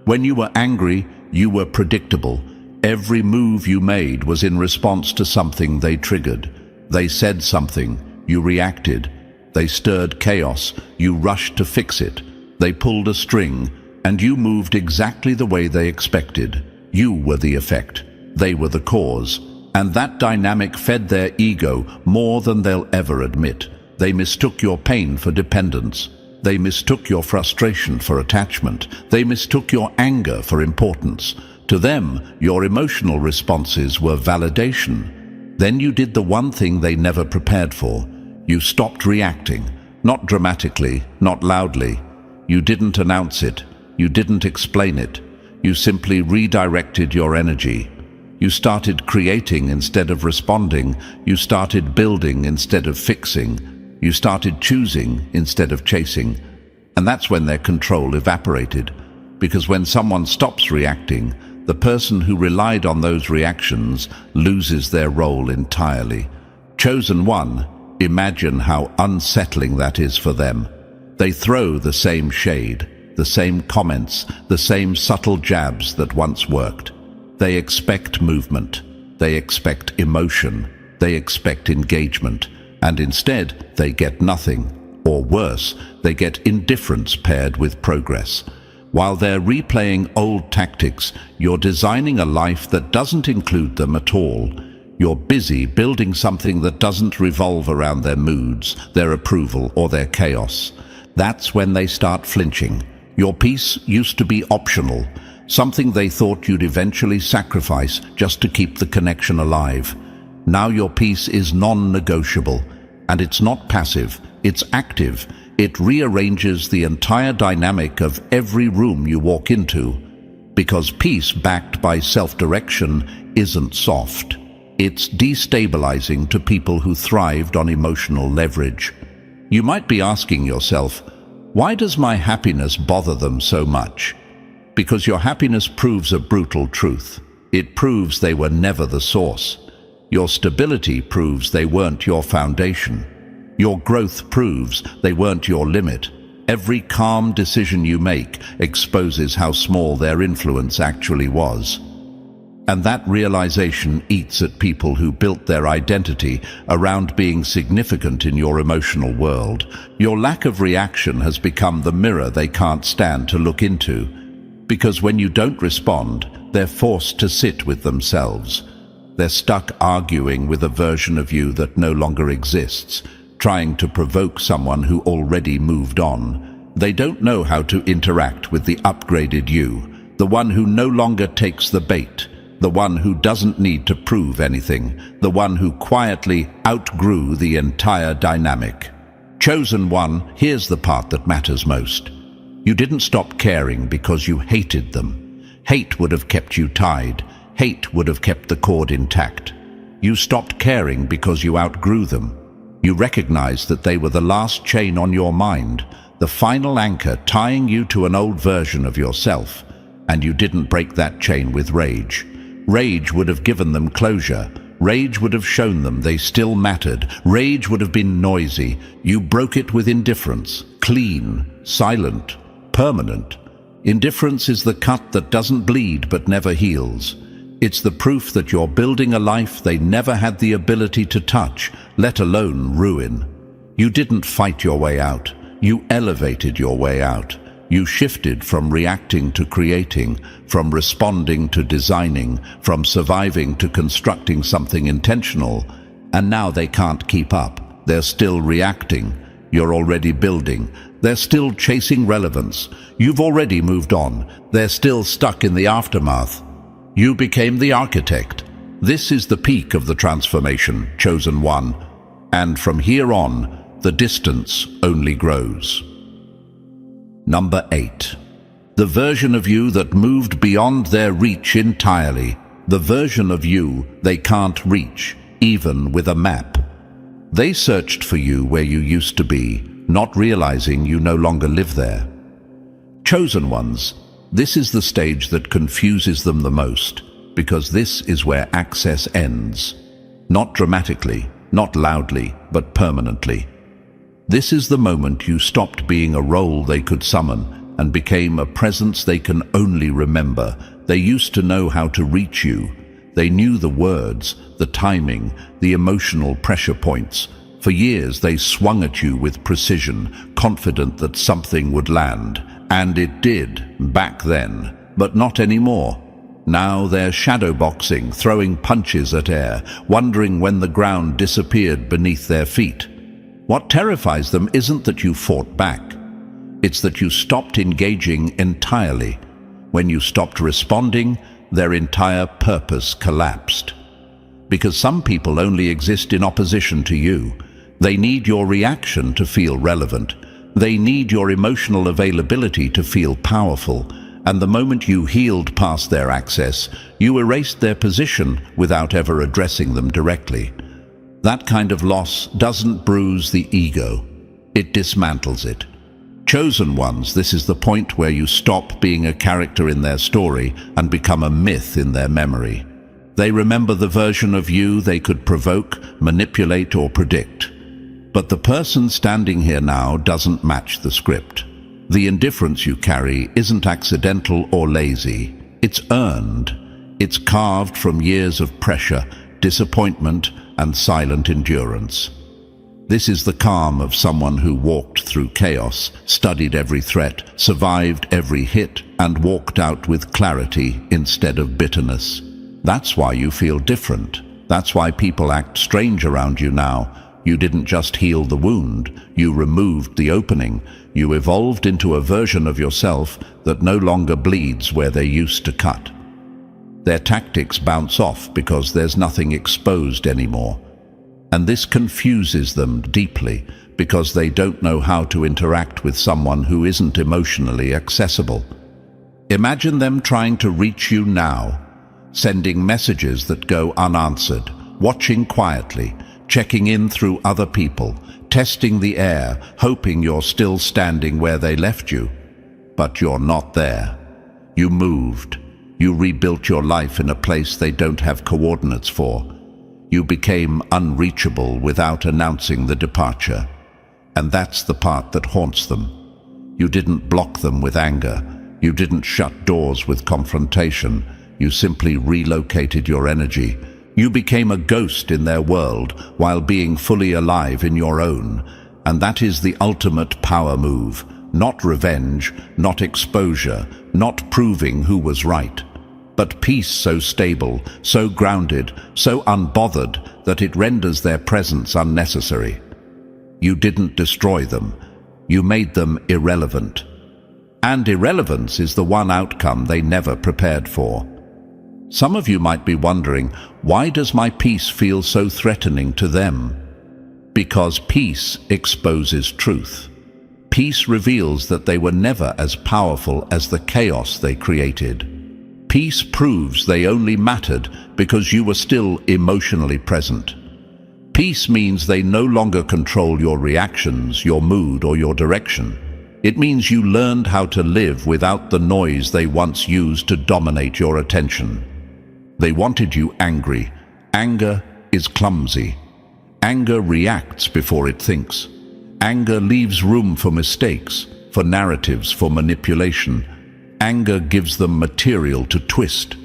When you were angry, you were predictable. Every move you made was in response to something they triggered. They said something, you reacted. They stirred chaos, you rushed to fix it. They pulled a string, and you moved exactly the way they expected. You were the effect. They were the cause. And that dynamic fed their ego more than they'll ever admit. They mistook your pain for dependence. They mistook your frustration for attachment. They mistook your anger for importance. To them, your emotional responses were validation. Then you did the one thing they never prepared for. You stopped reacting. Not dramatically, not loudly. You didn't announce it. You didn't explain it. You simply redirected your energy. You started creating instead of responding. You started building instead of fixing. You started choosing instead of chasing. And that's when their control evaporated. Because when someone stops reacting, the person who relied on those reactions loses their role entirely. Chosen one, imagine how unsettling that is for them. They throw the same shade, the same comments, the same subtle jabs that once worked. They expect movement, they expect emotion, they expect engagement, and instead they get nothing. Or worse, they get indifference paired with progress. While they're replaying old tactics, you're designing a life that doesn't include them at all. You're busy building something that doesn't revolve around their moods, their approval, or their chaos. That's when they start flinching. Your peace used to be optional, something they thought you'd eventually sacrifice just to keep the connection alive. Now your peace is non-negotiable, and it's not passive, it's active. It rearranges the entire dynamic of every room you walk into. Because peace backed by self-direction isn't soft. It's destabilizing to people who thrived on emotional leverage. You might be asking yourself, why does my happiness bother them so much? Because your happiness proves a brutal truth. It proves they were never the source. Your stability proves they weren't your foundation. Your growth proves they weren't your limit. Every calm decision you make exposes how small their influence actually was. And that realization eats at people who built their identity around being significant in your emotional world. Your lack of reaction has become the mirror they can't stand to look into. Because when you don't respond, they're forced to sit with themselves. They're stuck arguing with a version of you that no longer exists, trying to provoke someone who already moved on. They don't know how to interact with the upgraded you, the one who no longer takes the bait, the one who doesn't need to prove anything, the one who quietly outgrew the entire dynamic. Chosen one, here's the part that matters most. You didn't stop caring because you hated them. Hate would have kept you tied. Hate would have kept the cord intact. You stopped caring because you outgrew them. You recognized that they were the last chain on your mind, the final anchor tying you to an old version of yourself, and you didn't break that chain with rage. Rage would have given them closure. Rage would have shown them they still mattered. Rage would have been noisy. You broke it with indifference, clean, silent, permanent. Indifference is the cut that doesn't bleed but never heals. It's the proof that you're building a life they never had the ability to touch, let alone ruin. You didn't fight your way out. You elevated your way out. You shifted from reacting to creating, from responding to designing, from surviving to constructing something intentional. And now they can't keep up. They're still reacting. You're already building. They're still chasing relevance. You've already moved on. They're still stuck in the aftermath. You became the architect. This is the peak of the transformation, chosen one. And from here on, the distance only grows. Number 8. The version of you that moved beyond their reach entirely. The version of you they can't reach, even with a map. They searched for you where you used to be, not realizing you no longer live there. Chosen ones, this is the stage that confuses them the most, because this is where access ends. Not dramatically, not loudly, but permanently. This is the moment you stopped being a role they could summon and became a presence they can only remember. They used to know how to reach you. They knew the words, the timing, the emotional pressure points. For years they swung at you with precision, confident that something would land. And it did, back then, but not anymore. Now they're shadowboxing, throwing punches at air, wondering when the ground disappeared beneath their feet. What terrifies them isn't that you fought back. It's that you stopped engaging entirely. When you stopped responding, their entire purpose collapsed. Because some people only exist in opposition to you. They need your reaction to feel relevant. They need your emotional availability to feel powerful. And the moment you healed past their access, you erased their position without ever addressing them directly. That kind of loss doesn't bruise the ego. It dismantles it. Chosen ones, this is the point where you stop being a character in their story and become a myth in their memory. They remember the version of you they could provoke, manipulate, or predict. But the person standing here now doesn't match the script. The indifference you carry isn't accidental or lazy. It's earned. It's carved from years of pressure, disappointment, and silent endurance. This is the calm of someone who walked through chaos, studied every threat, survived every hit, and walked out with clarity instead of bitterness. That's why you feel different. That's why people act strange around you now. You didn't just heal the wound, you removed the opening. You evolved into a version of yourself that no longer bleeds where they used to cut. Their tactics bounce off because there's nothing exposed anymore. And this confuses them deeply because they don't know how to interact with someone who isn't emotionally accessible. Imagine them trying to reach you now, sending messages that go unanswered, watching quietly, checking in through other people, testing the air, hoping you're still standing where they left you. But you're not there. You moved. You rebuilt your life in a place they don't have coordinates for. You became unreachable without announcing the departure. And that's the part that haunts them. You didn't block them with anger. You didn't shut doors with confrontation. You simply relocated your energy. You became a ghost in their world while being fully alive in your own. And that is the ultimate power move. Not revenge, not exposure, not proving who was right. But peace so stable, so grounded, so unbothered that it renders their presence unnecessary. You didn't destroy them. You made them irrelevant. And irrelevance is the one outcome they never prepared for. Some of you might be wondering, why does my peace feel so threatening to them? Because peace exposes truth. Peace reveals that they were never as powerful as the chaos they created. Peace proves they only mattered because you were still emotionally present. Peace means they no longer control your reactions, your mood, or your direction. It means you learned how to live without the noise they once used to dominate your attention. They wanted you angry. Anger is clumsy. Anger reacts before it thinks. Anger leaves room for mistakes, for narratives, for manipulation. Anger gives them material to twist.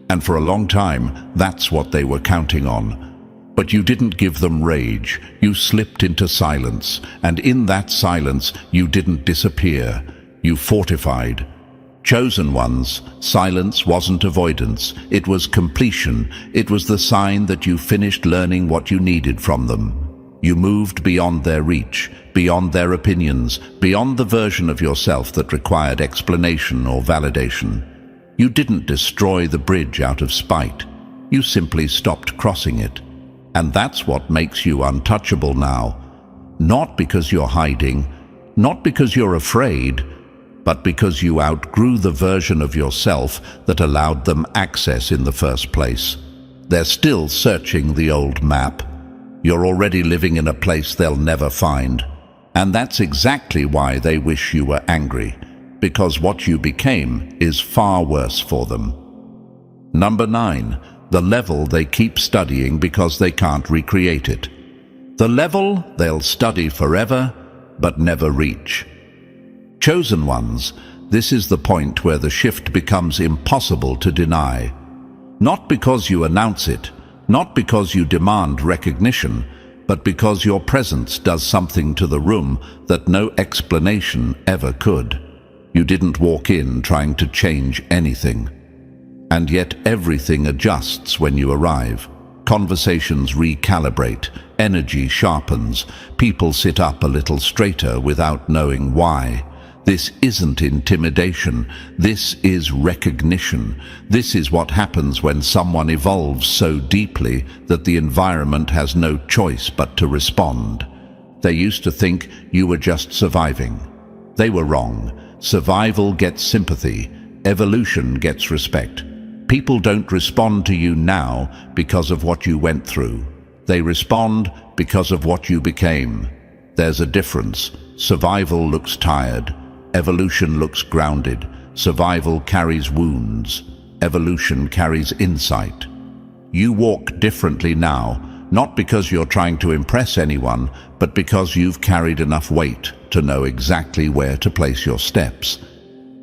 And for a long time, that's what they were counting on. But you didn't give them rage. You slipped into silence. And in that silence, you didn't disappear. You fortified. Chosen ones, silence wasn't avoidance. It was completion. It was the sign that you finished learning what you needed from them. You moved beyond their reach, beyond their opinions, beyond the version of yourself that required explanation or validation. You didn't destroy the bridge out of spite. You simply stopped crossing it. And that's what makes you untouchable now. Not because you're hiding, not because you're afraid, but because you outgrew the version of yourself that allowed them access in the first place. They're still searching the old map. You're already living in a place they'll never find. And that's exactly why they wish you were angry, because what you became is far worse for them. Number 9, the level they keep studying because they can't recreate it. The level they'll study forever, but never reach. Chosen ones, this is the point where the shift becomes impossible to deny. Not because you announce it, not because you demand recognition, but because your presence does something to the room that no explanation ever could. You didn't walk in trying to change anything. And yet everything adjusts when you arrive. Conversations recalibrate, energy sharpens, people sit up a little straighter without knowing why. This isn't intimidation, this is recognition. This is what happens when someone evolves so deeply that the environment has no choice but to respond. They used to think you were just surviving. They were wrong. Survival gets sympathy, evolution gets respect. People don't respond to you now because of what you went through. They respond because of what you became. There's a difference. Survival looks tired. Evolution looks grounded. Survival carries wounds. Evolution carries insight. You walk differently now, not because you're trying to impress anyone, but because you've carried enough weight to know exactly where to place your steps.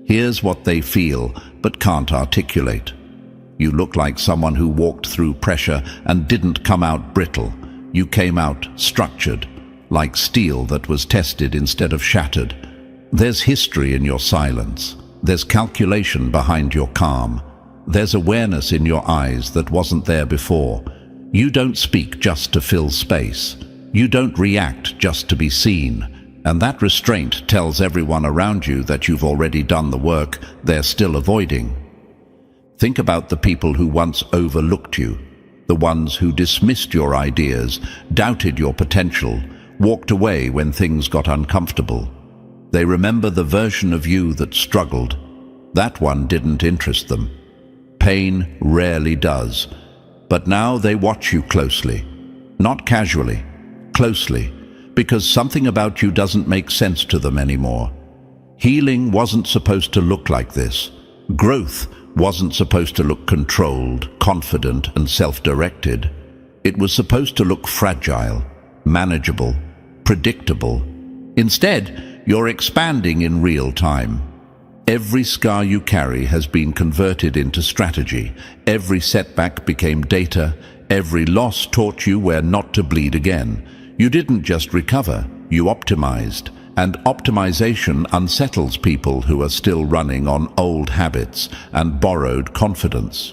Here's what they feel, but can't articulate. You look like someone who walked through pressure and didn't come out brittle. You came out structured, like steel that was tested instead of shattered. There's history in your silence. There's calculation behind your calm. There's awareness in your eyes that wasn't there before. You don't speak just to fill space. You don't react just to be seen. And that restraint tells everyone around you that you've already done the work they're still avoiding. Think about the people who once overlooked you, the ones who dismissed your ideas, doubted your potential, walked away when things got uncomfortable. They remember the version of you that struggled. That one didn't interest them. Pain rarely does. But now they watch you closely. Not casually, closely, because something about you doesn't make sense to them anymore. Healing wasn't supposed to look like this. Growth wasn't supposed to look controlled, confident, and self-directed. It was supposed to look fragile, manageable, predictable. Instead, you're expanding in real time. Every scar you carry has been converted into strategy. Every setback became data. Every loss taught you where not to bleed again. You didn't just recover, you optimized. And optimization unsettles people who are still running on old habits and borrowed confidence.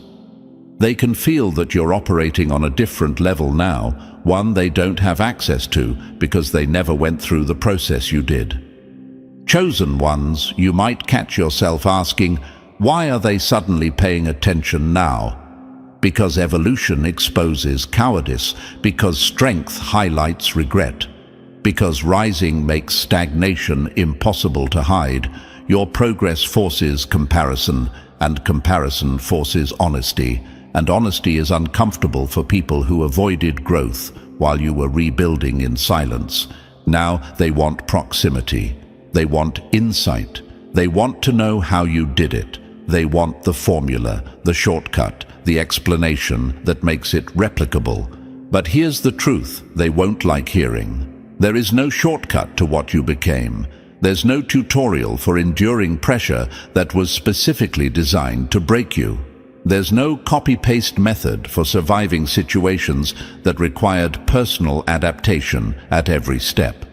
They can feel that you're operating on a different level now, one they don't have access to because they never went through the process you did. Chosen ones, you might catch yourself asking, why are they suddenly paying attention now? Because evolution exposes cowardice, because strength highlights regret. Because rising makes stagnation impossible to hide, your progress forces comparison, and comparison forces honesty, and honesty is uncomfortable for people who avoided growth while you were rebuilding in silence. Now they want proximity. They want insight. They want to know how you did it. They want the formula, the shortcut, the explanation that makes it replicable. But here's the truth they won't like hearing. There is no shortcut to what you became. There's no tutorial for enduring pressure that was specifically designed to break you. There's no copy-paste method for surviving situations that required personal adaptation at every step.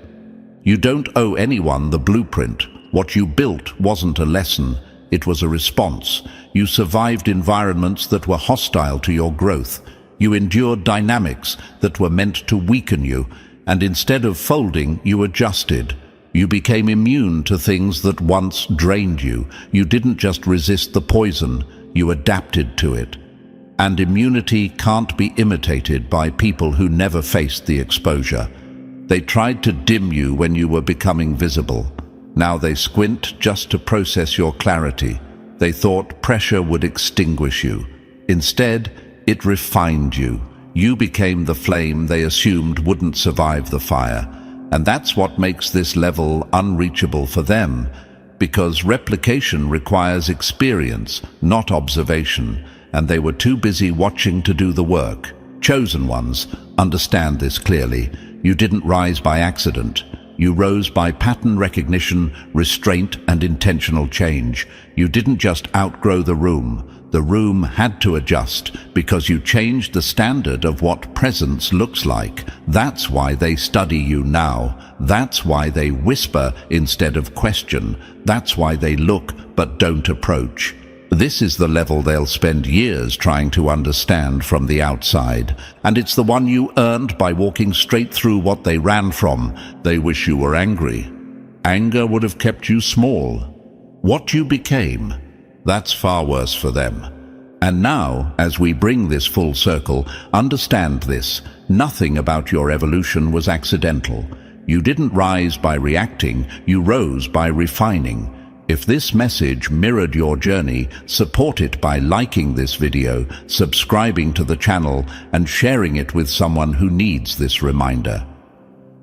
You don't owe anyone the blueprint. What you built wasn't a lesson, it was a response. You survived environments that were hostile to your growth. You endured dynamics that were meant to weaken you, and instead of folding, you adjusted. You became immune to things that once drained you. You didn't just resist the poison, you adapted to it. And immunity can't be imitated by people who never faced the exposure. They tried to dim you when you were becoming visible. Now they squint just to process your clarity. They thought pressure would extinguish you. Instead, it refined you. You became the flame they assumed wouldn't survive the fire. And that's what makes this level unreachable for them, because replication requires experience, not observation, and they were too busy watching to do the work. Chosen ones understand this clearly. You didn't rise by accident. You rose by pattern recognition, restraint, and intentional change. You didn't just outgrow the room. The room had to adjust because you changed the standard of what presence looks like. That's why they study you now. That's why they whisper instead of question. That's why they look but don't approach. This is the level they'll spend years trying to understand from the outside, and it's the one you earned by walking straight through what they ran from. They wish you were angry. Anger would have kept you small. What you became, that's far worse for them. And now, as we bring this full circle, understand this: nothing about your evolution was accidental. You didn't rise by reacting, you rose by refining. If this message mirrored your journey, support it by liking this video, subscribing to the channel, and sharing it with someone who needs this reminder.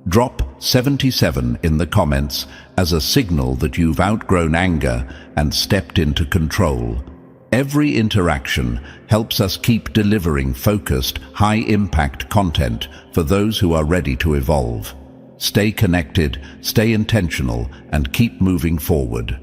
Drop 77 in the comments as a signal that you've outgrown anger and stepped into control. Every interaction helps us keep delivering focused, high-impact content for those who are ready to evolve. Stay connected, stay intentional, and keep moving forward.